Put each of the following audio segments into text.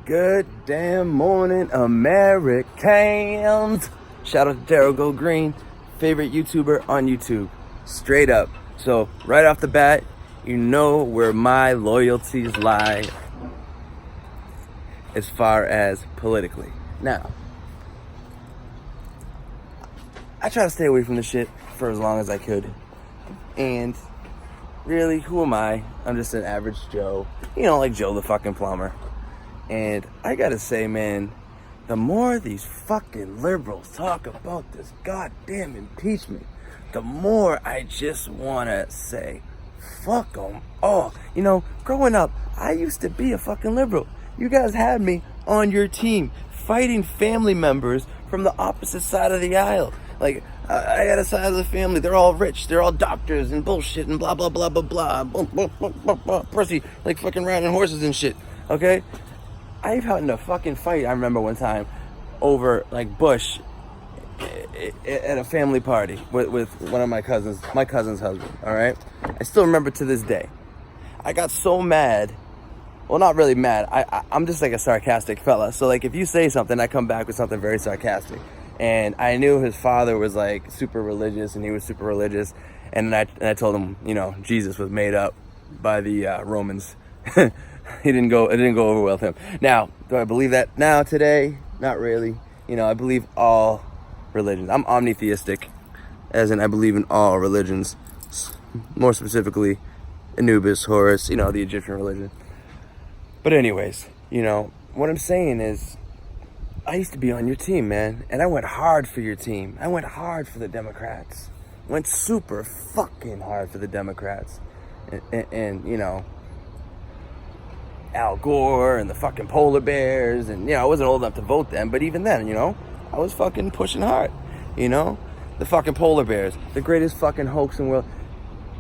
Good damn morning, Americans. Shout out to Daryl Go Green, favorite YouTuber on YouTube. Straight up. So, right off the bat, you know where my loyalties lie as far as politically. Now, I try to stay away from the shit for as long as I could. And really, who am I? I'm just an average Joe. You know, like Joe the fucking plumber. And I gotta say, man, the more these fucking liberals talk about this goddamn impeachment, the more I just wanna say, fuck them. Oh, you know, growing up, I used to be a fucking liberal. You guys had me on your team, fighting family members from the opposite side of the aisle. Like, I got a side of the family, they're all rich, they're all doctors and bullshit and blah, blah, blah, blah, blah, blah, blah, blah, blah, blah, pussy, like fucking riding horses and shit, okay? I've had a fucking fight, I remember one time, over, like, Bush at a family party with one of my cousin's husband, all right? I still remember to this day. I got so mad. Well, not really mad. I'm just like a sarcastic fella. So, like, if you say something, I come back with something very sarcastic. And I knew his father was, like, super religious, and he was super religious. And I told him, you know, Jesus was made up by the Romans. It didn't go over well with him. Now, do I believe that now today? Not really. You know, I believe all religions. I'm omnitheistic, as in I believe in all religions. More specifically, Anubis, Horus, you know, the Egyptian religion. But anyways, you know, what I'm saying is, I used to be on your team, man. And I went hard for your team. I went hard for the Democrats. Went super fucking hard for the Democrats. And you know, Al Gore and the fucking polar bears, and you know, I wasn't old enough to vote then, but even then, you know, I was fucking pushing hard, you know, the fucking polar bears, the greatest fucking hoax in the world.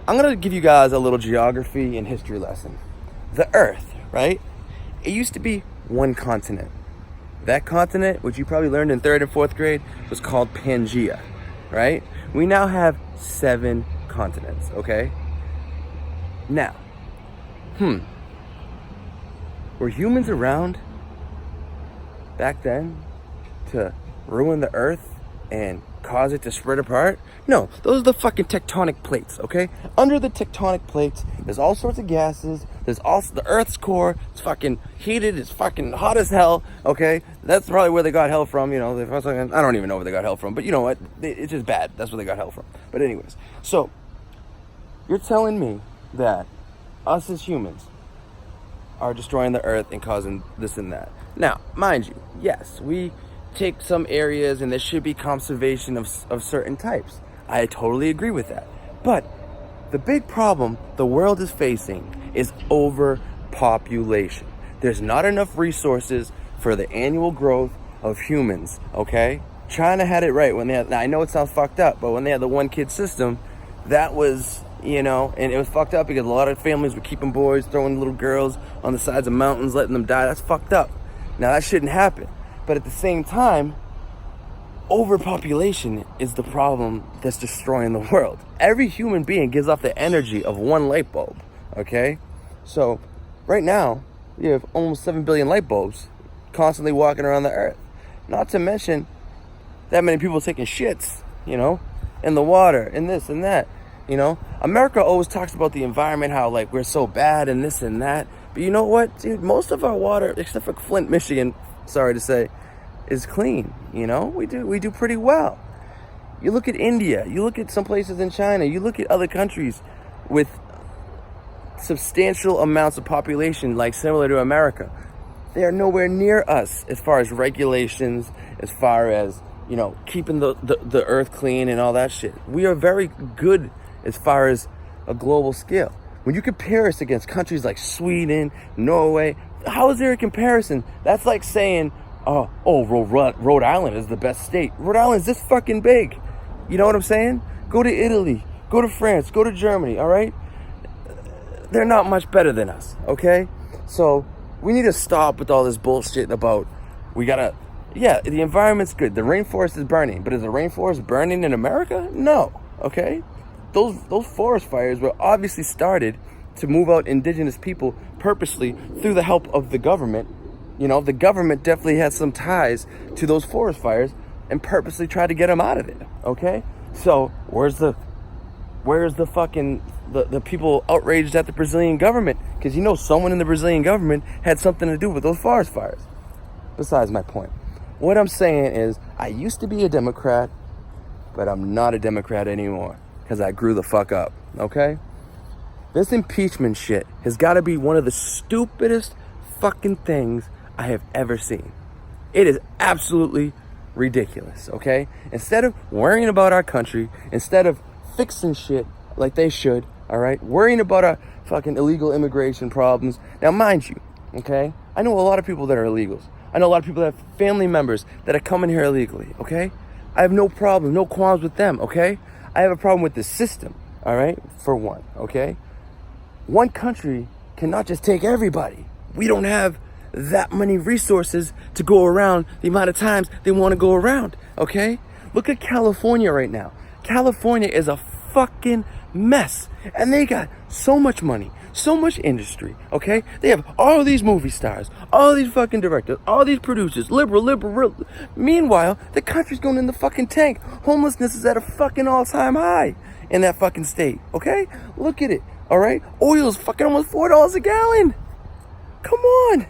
I'm gonna give you guys a little geography and history lesson. The Earth, right? It used to be one continent. That continent, which you probably learned in 3rd and 4th grade, was called Pangea, right? We now have 7 continents, okay? Now, were humans around back then to ruin the earth and cause it to spread apart? No, those are the fucking tectonic plates, okay? Under the tectonic plates, there's all sorts of gases. There's also the earth's core. It's fucking heated. It's fucking hot as hell, okay? That's probably where they got hell from, you know. I don't even know where they got hell from, but you know what? It's just bad. That's where they got hell from. But anyways, so you're telling me that us as humans are destroying the earth and causing this and that. Now, mind you, yes, we take some areas and there should be conservation of certain types. I totally agree with that. But the big problem the world is facing is overpopulation. There's not enough resources for the annual growth of humans, okay? China had it right when they had, now I know it sounds fucked up, but when they had the one-kid system, that was, you know, and it was fucked up because a lot of families were keeping boys, throwing little girls on the sides of mountains, letting them die. That's fucked up. Now, that shouldn't happen. But at the same time, overpopulation is the problem that's destroying the world. Every human being gives off the energy of one light bulb, okay? So, right now, you have almost 7 billion light bulbs constantly walking around the earth. Not to mention that many people taking shits, you know, in the water, and this and that. You know, America always talks about the environment, how like we're so bad and this and that. But you know what, dude? Most of our water, except for Flint, Michigan, sorry to say, is clean. You know, we do pretty well. You look at India, you look at some places in China, you look at other countries with substantial amounts of population, like similar to America. They are nowhere near us as far as regulations, as far as, you know, keeping the earth clean and all that shit. We are very good as far as a global scale. When you compare us against countries like Sweden, Norway, how is there a comparison? That's like saying, Rhode Island is the best state. Rhode Island is this fucking big. You know what I'm saying? Go to Italy, go to France, go to Germany, all right? They're not much better than us, okay? So we need to stop with all this bullshit about the environment's good. The rainforest is burning, but is the rainforest burning in America? No, okay? Those forest fires were obviously started to move out indigenous people purposely through the help of the government You know, the government definitely has some ties to those forest fires and purposely tried to get them out of it, okay? So where's the fucking the people outraged at the Brazilian government? Because you know someone in the Brazilian government had something to do with those forest fires. Besides my point. What I'm saying is, I used to be a Democrat, but I'm not a Democrat anymore because I grew the fuck up, okay? This impeachment shit has got to be one of the stupidest fucking things I have ever seen. It is absolutely ridiculous, okay? Instead of worrying about our country, instead of fixing shit like they should, all right? Worrying about our fucking illegal immigration problems. Now, mind you, okay? I know a lot of people that are illegals. I know a lot of people that have family members that are coming here illegally, okay? I have no problem, no qualms with them, okay? I have a problem with the system, all right? For one, okay? One country cannot just take everybody. We don't have that many resources to go around the amount of times they want to go around, okay? Look at California right now. California is a fucking mess. And they got so much money, so much industry, okay? They have all these movie stars, all these fucking directors, all these producers, liberal. Meanwhile, the country's going in the fucking tank. Homelessness is at a fucking all-time high in that fucking state, okay? Look at it, all right? Oil's fucking almost $4 a gallon. Come on.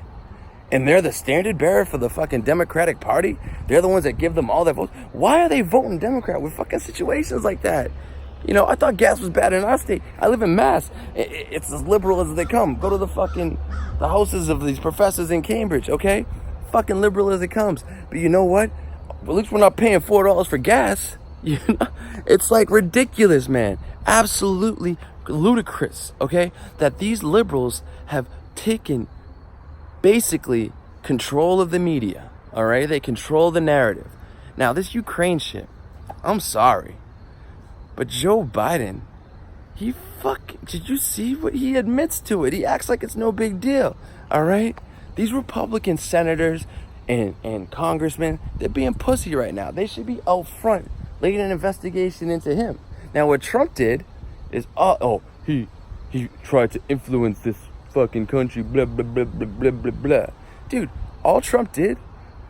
And they're the standard bearer for the fucking Democratic Party. They're the ones that give them all their votes. Why are they voting Democrat with fucking situations like that? You know, I thought gas was bad in our state. I live in Mass. It's as liberal as they come. Go to the houses of these professors in Cambridge, okay? Fucking liberal as it comes. But you know what? At least we're not paying $4 for gas. You know? It's like ridiculous, man. Absolutely ludicrous, okay? That these liberals have taken basically control of the media, all right? They control the narrative. Now, this Ukraine shit, I'm sorry, but Joe Biden, did you see what he admits to it? He acts like it's no big deal, all right? These Republican senators and congressmen, they're being pussy right now. They should be out front, leading an investigation into him. Now, what Trump did is, he tried to influence this fucking country, blah, blah, blah, blah, blah, blah, blah. Dude, all Trump did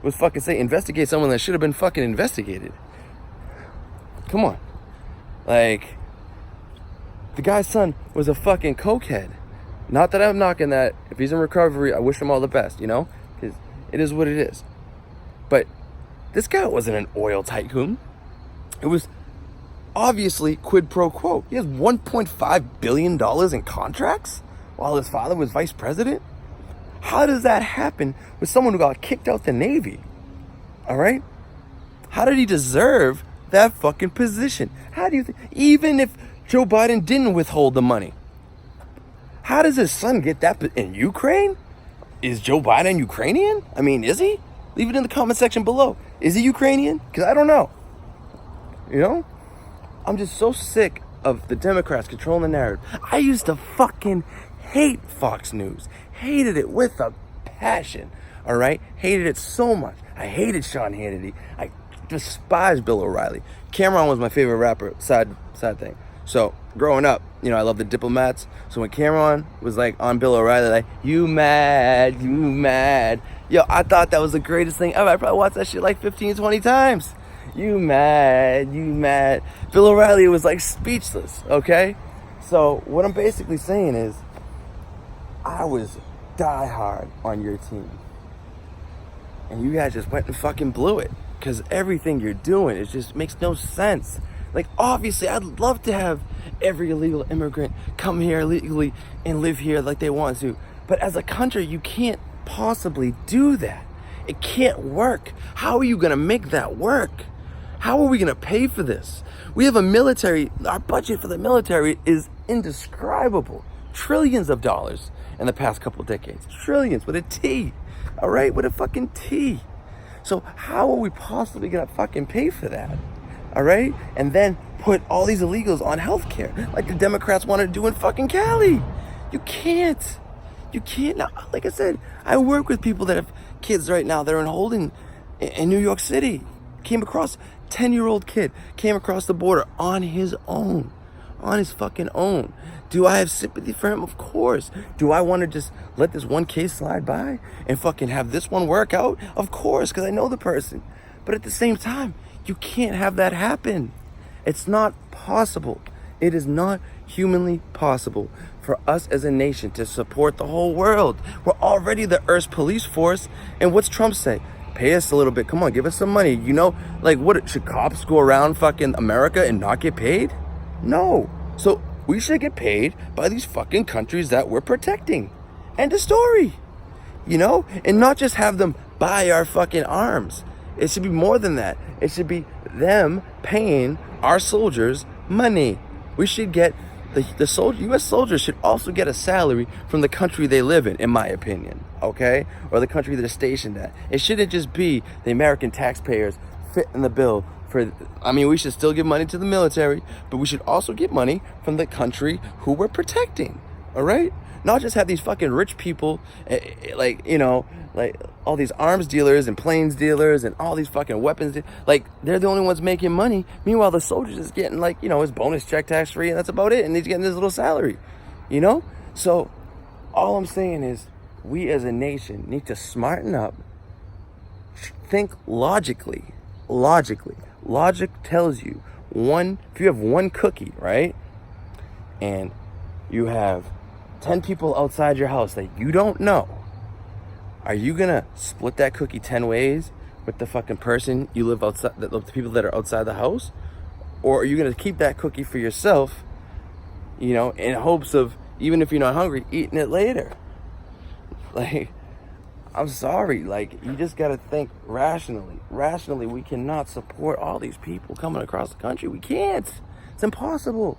was fucking say, investigate someone that should have been fucking investigated. Come on. Like, the guy's son was a fucking cokehead. Not that I'm knocking that. If he's in recovery, I wish him all the best, you know? Because it is what it is. But this guy wasn't an oil tycoon. It was obviously quid pro quo. He has $1.5 billion in contracts while his father was vice president. How does that happen with someone who got kicked out the Navy? All right? How did he deserve that fucking position? How do you think, even if Joe Biden didn't withhold the money, how does his son get that in Ukraine? Is Joe Biden Ukrainian? I mean, is he? Leave it in the comment section below. Is he Ukrainian? Because I don't know. You know? I'm just so sick of the Democrats controlling the narrative. I used to fucking hate Fox News. Hated it with a passion. All right? Hated it so much. I hated Sean Hannity. I despised Bill O'Reilly. Cameron was my favorite rapper. Side thing. So, growing up, you know, I loved the Diplomats. So when Cameron was like on Bill O'Reilly, like, you mad. Yo, I thought that was the greatest thing ever. I probably watched that shit like 15, 20 times. You mad. Bill O'Reilly was like speechless, okay? So what I'm basically saying is, I was diehard on your team. And you guys just went and fucking blew it. Because everything you're doing, it just makes no sense. Like, obviously, I'd love to have every illegal immigrant come here illegally and live here like they want to. But as a country, you can't possibly do that. It can't work. How are you going to make that work? How are we going to pay for this? We have a military, our budget for the military is indescribable. Trillions of dollars in the past couple of decades. Trillions with a T. All right? With a fucking T. So how are we possibly going to fucking pay for that? All right? And then put all these illegals on healthcare like the Democrats want to do in fucking Cali. You can't. Now, like I said, I work with people that have kids right now that are in holding in New York City. Came across 10-year-old kid, came across the border on his own. on his fucking own. Do I have sympathy for him? Of course. Do I want to just let this one case slide by and fucking have this one work out? Of course, because I know the person. But at the same time, you can't have that happen. It's not possible. It is not humanly possible for us as a nation to support the whole world. We're already the Earth's police force. And what's Trump say? Pay us a little bit. Come on, give us some money. You know, like, what, should cops go around fucking America and not get paid? No. So we should get paid by these fucking countries that we're protecting. End of story. You know? And not just have them buy our fucking arms. It should be more than that. It should be them paying our soldiers money. We should get the soldier, U.S. soldiers should also get a salary from the country they live in my opinion, okay? Or the country they're stationed at. It shouldn't just be the American taxpayers fitting the bill for, I mean, we should still give money to the military, but we should also get money from the country who we're protecting, all right? Not just have these fucking rich people, like, you know, like all these arms dealers and planes dealers and all these fucking weapons, like they're the only ones making money. Meanwhile, the soldier's just getting, like, you know, his bonus check tax free, and that's about it. And he's getting his little salary, you know? So all I'm saying is we as a nation need to smarten up, think logically. Logic tells you if you have one cookie, right? And you have 10 people outside your house that you don't know, are you gonna split that cookie 10 ways with the fucking person you live outside, the people that are outside the house? Or are you gonna keep that cookie for yourself, you know, in hopes of, even if you're not hungry, eating it later? Like, I'm sorry, like, you just gotta think rationally. Rationally, we cannot support all these people coming across the country. We can't. It's impossible.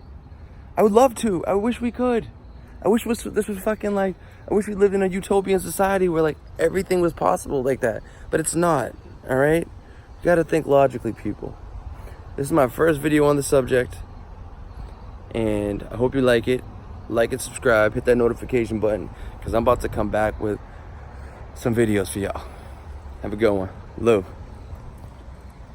I would love to. I wish we could. I wish this was fucking like, I wish we lived in a utopian society where, like, everything was possible like that. But it's not, all right? You gotta think logically, people. This is my first video on the subject, and I hope you like it. Like it, subscribe, hit that notification button, because I'm about to come back with some videos for y'all. Have a good one. Lou.